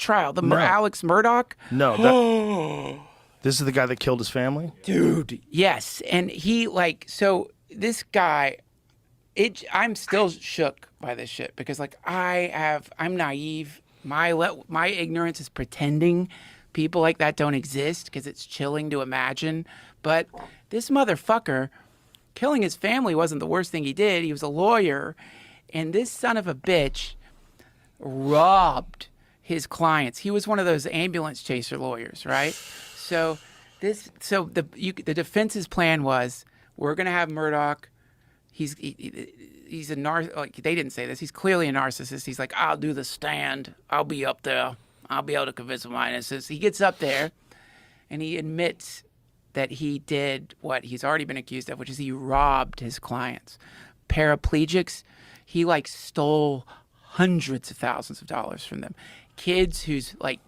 trial? No. Alex Murdaugh? No. This is the guy that killed his family? Dude, yes. And he, like, so this guy, I'm still shook by this shit because, like, I'm naive. My ignorance is pretending people like that don't exist because it's chilling to imagine. But this motherfucker, killing his family wasn't the worst thing he did. He was a lawyer. And this son of a bitch robbed his clients. He was one of those ambulance chaser lawyers, right? So the defense's plan was, we're going to have Murdaugh. He's a like, they didn't say this. He's clearly a narcissist. He's like, I'll do the stand. I'll be up there. I'll be able to convince him of my innocence. He gets up there and he admits that he did what he's already been accused of, which is he robbed his clients. Paraplegics, he like stole hundreds of thousands of dollars from them. Kids whose like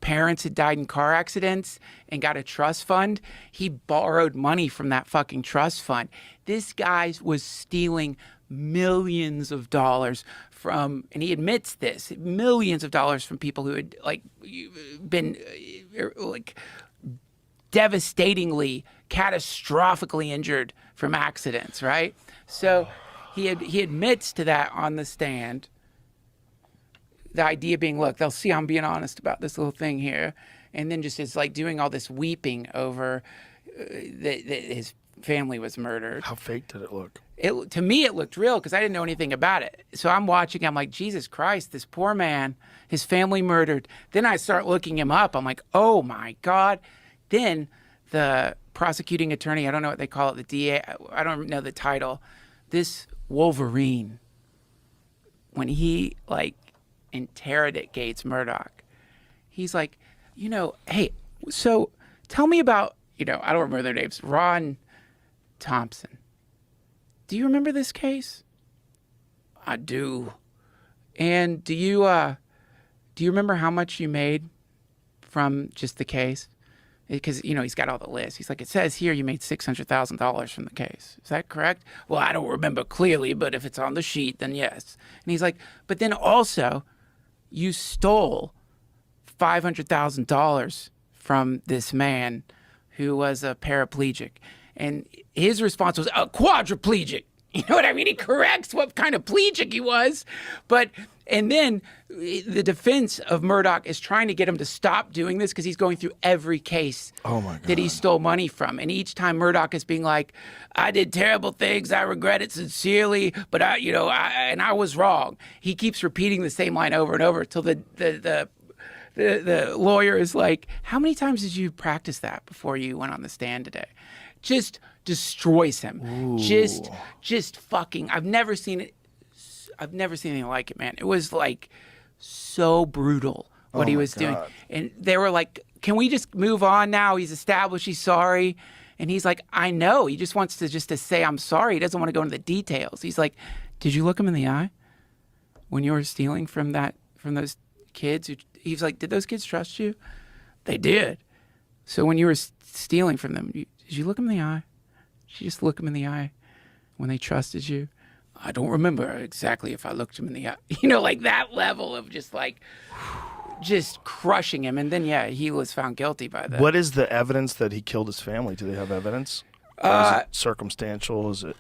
parents had died in car accidents and got a trust fund, he borrowed money from that fucking trust fund. This guy was stealing millions of dollars from, and he admits this, millions of dollars from people who had like been like devastatingly, catastrophically injured from accidents, right? So he admits to that on the stand. The idea being, look, they'll see I'm being honest about this little thing here. And then just is like doing all this weeping over that his family was murdered. How fake did it look? To me, it looked real because I didn't know anything about it. So I'm watching, I'm like, Jesus Christ, this poor man, his family murdered. Then I start looking him up. I'm like, oh my God. Then the prosecuting attorney, I don't know what they call it, the DA, I don't know the title. This Wolverine, when he like interrogates Murdaugh, he's like, hey, so tell me about, I don't remember their names, Ron Thompson. Do you remember this case? I do. And do you remember how much you made from just the case? Because, he's got all the lists. He's like, it says here you made $600,000 from the case. Is that correct? Well, I don't remember clearly, but if it's on the sheet, then yes. And he's like, but then also you stole $500,000 from this man who was a paraplegic. And his response was a quadriplegic. You know what I mean? He corrects what kind of plegic he was. And then the defense of Murdaugh is trying to get him to stop doing this because he's going through every case that he stole money from. And each time Murdaugh is being like, I did terrible things. I regret it sincerely, but I was wrong. He keeps repeating the same line over and over until the lawyer is like, how many times did you practice that before you went on the stand today? Just destroys him. Ooh. Just fucking, I've never seen it. I've never seen anything like it, man. It was like so brutal what he was doing. And they were like, can we just move on now? He's established he's sorry. And he's like, I know. He just wants to say, I'm sorry. He doesn't want to go into the details. He's like, did you look him in the eye when you were stealing from those kids? He's like, did those kids trust you? They did. So when you were stealing from them, did you look him in the eye? Did you just look him in the eye when they trusted you? I don't remember exactly if I looked him in the eye. Like that level of just crushing him. And then, yeah, he was found guilty by that. What is the evidence that he killed his family? Do they have evidence? Or is it circumstantial? Is it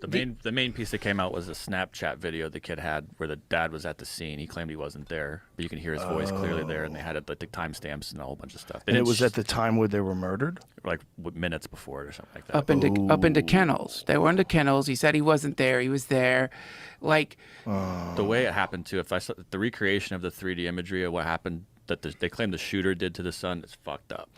the main piece that came out was a Snapchat video the kid had where the dad was at the scene. He claimed he wasn't there, but you can hear his voice clearly there, and they had the timestamps and a whole bunch of stuff. And it was at the time where they were murdered, like minutes before it or something like that. Up into kennels. They were into kennels. He said he wasn't there. He was there. Like the way it happened too. If I saw the recreation of the 3D imagery of what happened, that they claim the shooter did to the son, it's fucked up.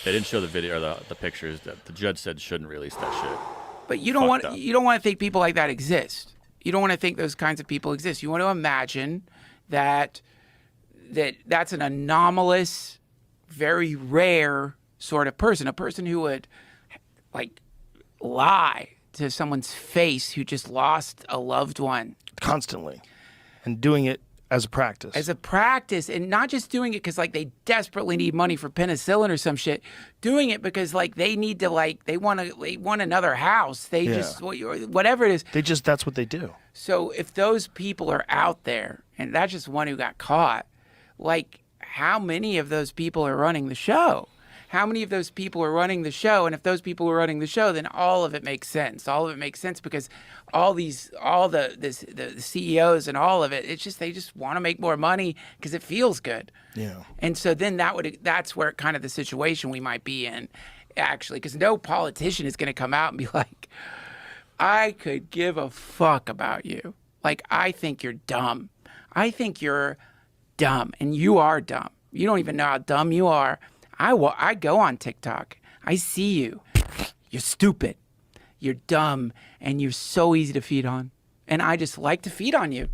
They didn't show the video or the pictures that the judge said shouldn't release that shit. But you don't want to think people like that exist. You don't want to think those kinds of people exist. You want to imagine that's an anomalous, very rare sort of person, a person who would like lie to someone's face who just lost a loved one constantly, and doing it as a practice, and not just doing it because like they desperately need money for penicillin or some shit. Doing it because like they need to they want another house. They just whatever it is. That's what they do. So if those people are out there, and that's just one who got caught, like how many of those people are running the show? How many of those people are running the show? And if those people are running the show, then all of it makes sense. All of it makes sense because the CEOs and all of it, it's just, they just want to make more money because it feels good. Yeah. And so then that's where kind of the situation we might be in, actually, because no politician is going to come out and be like, I could give a fuck about you. Like, I think you're dumb. I think you're dumb, and you are dumb. You don't even know how dumb you are. I go on TikTok. I see you. You're stupid. You're dumb, and you're so easy to feed on. And I just like to feed on you.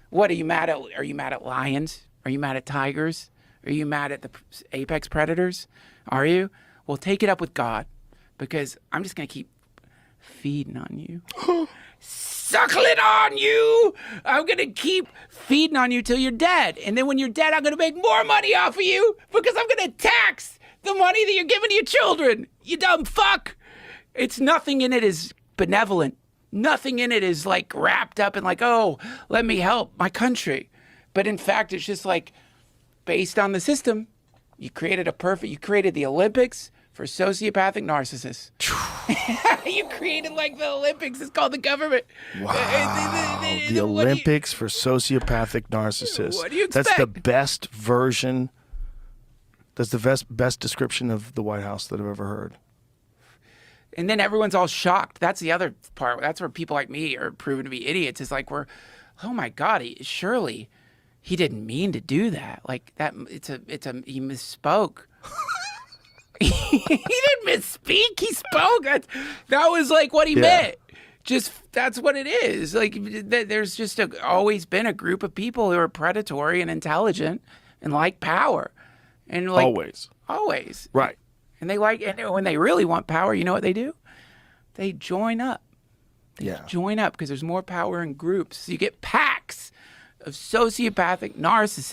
What are you mad at? Are you mad at lions? Are you mad at tigers? Are you mad at the apex predators? Are you? Well, take it up with God, because I'm just going to keep feeding on you. Suckling on you. I'm going to keep feeding on you till you're dead. And then when you're dead, I'm going to make more money off of you because I'm going to tax the money that you're giving to your children. You dumb fuck. It's nothing in it is benevolent. Nothing in it is like wrapped up in like, oh, let me help my country. But in fact, it's just like based on the system. You created the Olympics for sociopathic narcissists. You created like the Olympics. It's called the government. Wow. The Olympics for sociopathic narcissists. What do you expect? That's the best version. That's the best description of the White House that I've ever heard. And then everyone's all shocked. That's the other part. That's where people like me are proven to be idiots. Is like oh my God, surely he didn't mean to do that. Like that, he misspoke. He didn't misspeak. He spoke. That was like what he meant. Just that's what it is. Like there's just always been a group of people who are predatory and intelligent and like power, and like always right. And when they really want power, you know what they do? They join up. Join up because there's more power in groups. So you get packs of sociopathic narcissists.